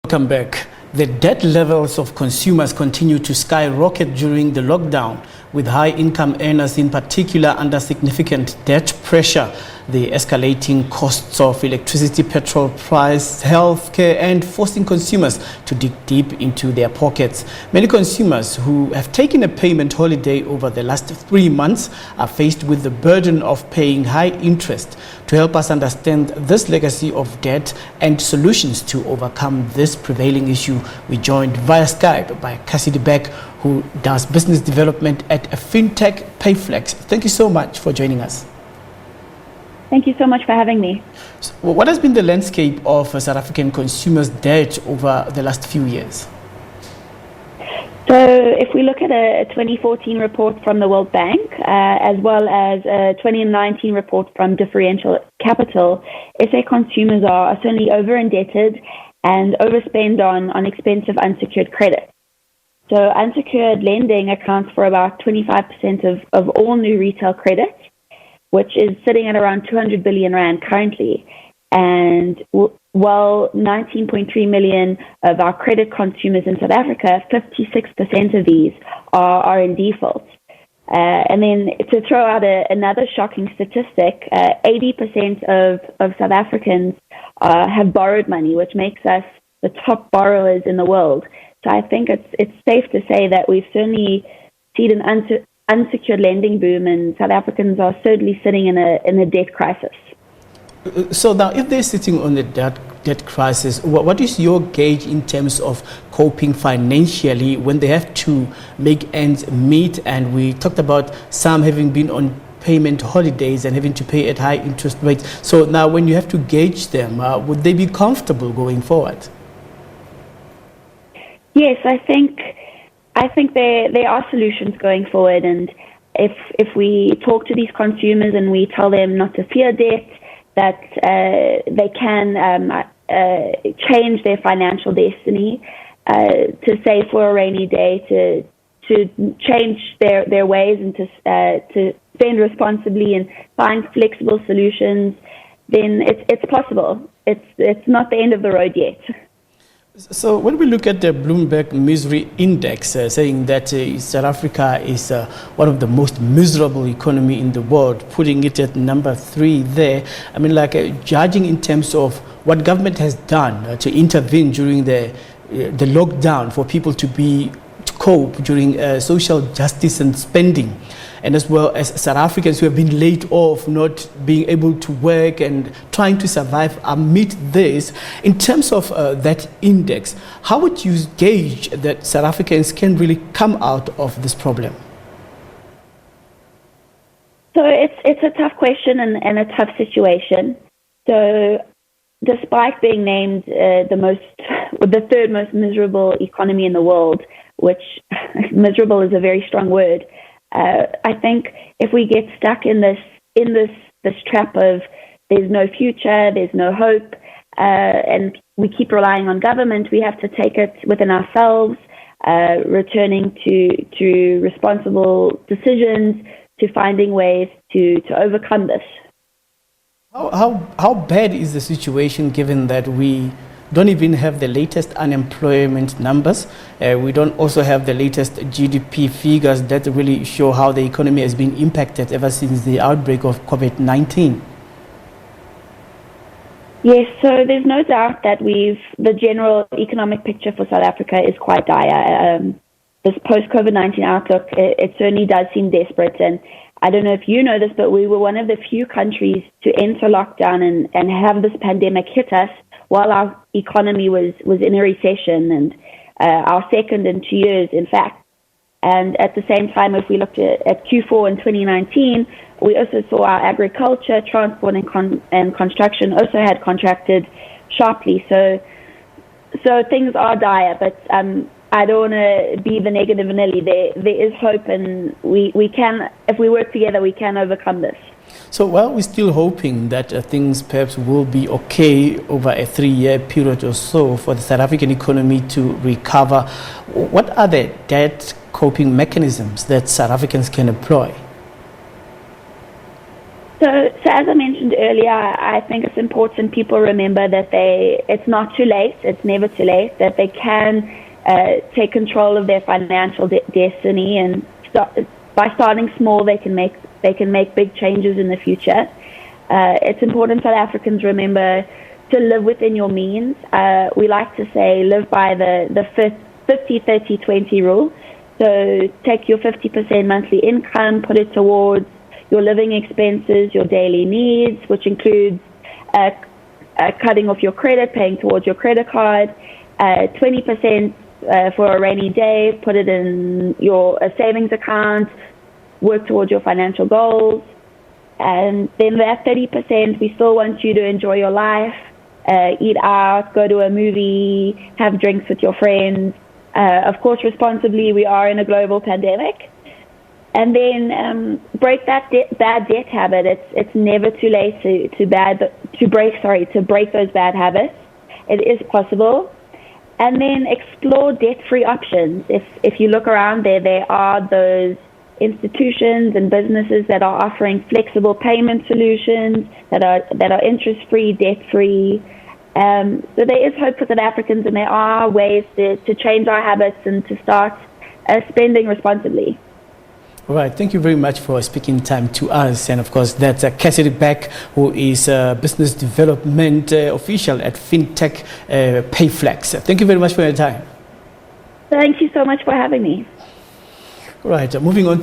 Welcome back. The debt levels of consumers continue to skyrocket during the lockdown, with high-income earners in particular under significant debt pressure. The escalating costs of electricity, petrol price, healthcare, and forcing consumers to dig deep into their pockets. Many consumers who have taken a payment holiday over the last 3 months are faced with the burden of paying high interest. To help us understand this legacy of debt and solutions to overcome this prevailing issue, we joined via Skype by Cassidy Beck, who does business development at a fintech Payflex. Thank you so much for joining us. Thank you so much for having me. So what has been the landscape of South African consumers' debt over the last few years? So if we look at a 2014 report from the World Bank, as well as a 2019 report from Differential Capital, SA consumers are certainly over-indebted and overspend on expensive unsecured credit. So unsecured lending accounts for about 25% of all new retail credit, which is sitting at around 200 billion rand currently. And while 19.3 million of our credit consumers in South Africa, 56% of these are in default. And then to throw out another shocking statistic, 80% of South Africans have borrowed money, which makes us the top borrowers in the world. So I think it's safe to say that we've certainly seen an unsecured lending boom, and South Africans are certainly sitting in a debt crisis. So now, if they're sitting on the debt crisis, what is your gauge in terms of coping financially when they have to make ends meet? And we talked about some having been on payment holidays and having to pay at high interest rates. So now, when you have to gauge them, would they be comfortable going forward? Yes, I think there are solutions going forward, and if we talk to these consumers and we tell them not to fear debt, that they can change their financial destiny, to save for a rainy day, to change their ways, and to spend responsibly and find flexible solutions, then it's possible. It's not the end of the road yet. So when we look at the Bloomberg Misery Index, saying that South Africa is one of the most miserable economy in the world, putting it at number 3 there, I mean, judging in terms of what government has done to intervene during the lockdown for people to cope during social justice and spending, and as well as South Africans who have been laid off, not being able to work and trying to survive amid this. In terms of that index, how would you gauge that South Africans can really come out of this problem? So it's a tough question and a tough situation. So despite being named the third most miserable economy in the world, which miserable is a very strong word, I think if we get stuck in this trap of there's no future, there's no hope, and we keep relying on government, we have to take it within ourselves, returning to responsible decisions, to finding ways to overcome this. How bad is the situation, given that we don't even have the latest unemployment numbers? We don't also have the latest GDP figures that really show how the economy has been impacted ever since the outbreak of COVID-19. Yes, so there's no doubt that the general economic picture for South Africa is quite dire. This post-COVID-19 outlook, it certainly does seem desperate. And I don't know if you know this, but we were one of the few countries to enter lockdown and have this pandemic hit us while our economy was in a recession, and our second in 2 years, in fact. And at the same time, if we looked at Q4 in 2019, we also saw our agriculture, transport, and construction also had contracted sharply. So things are dire, but I don't want to be the negative Nelly. There is hope, and we can, if we work together, we can overcome this. So while we're still hoping that things perhaps will be okay over a 3-year period or so for the South African economy to recover, what are the debt coping mechanisms that South Africans can employ? So So as I mentioned earlier, I think it's important people remember that it's not too late. It's never too late. That they can take control of their financial destiny, and by starting small, they can make big changes in the future. It's important South Africans remember to live within your means. We like to say live by the 50-30-20 rule. So take your 50% monthly income, put it towards your living expenses, your daily needs, which includes cutting off your credit, paying towards your credit card, 20% for a rainy day, put it in a savings account, work towards your financial goals. And then that 30%, we still want you to enjoy your life, eat out, go to a movie, have drinks with your friends. Of course, responsibly, we are in a global pandemic. And then break that bad debt habit. It's never too late to break those bad habits. It is possible. And then explore debt-free options. If you look around there are those institutions and businesses that are offering flexible payment solutions that are interest-free, debt-free. So there is hope for South Africans, and there are ways to change our habits and to start spending responsibly. All right, thank you very much for speaking time to us. And of course, that's Cassidy Beck, who is a business development official at fintech Payflex. Thank you very much for your time. Thank you so much for having me. All right, moving on.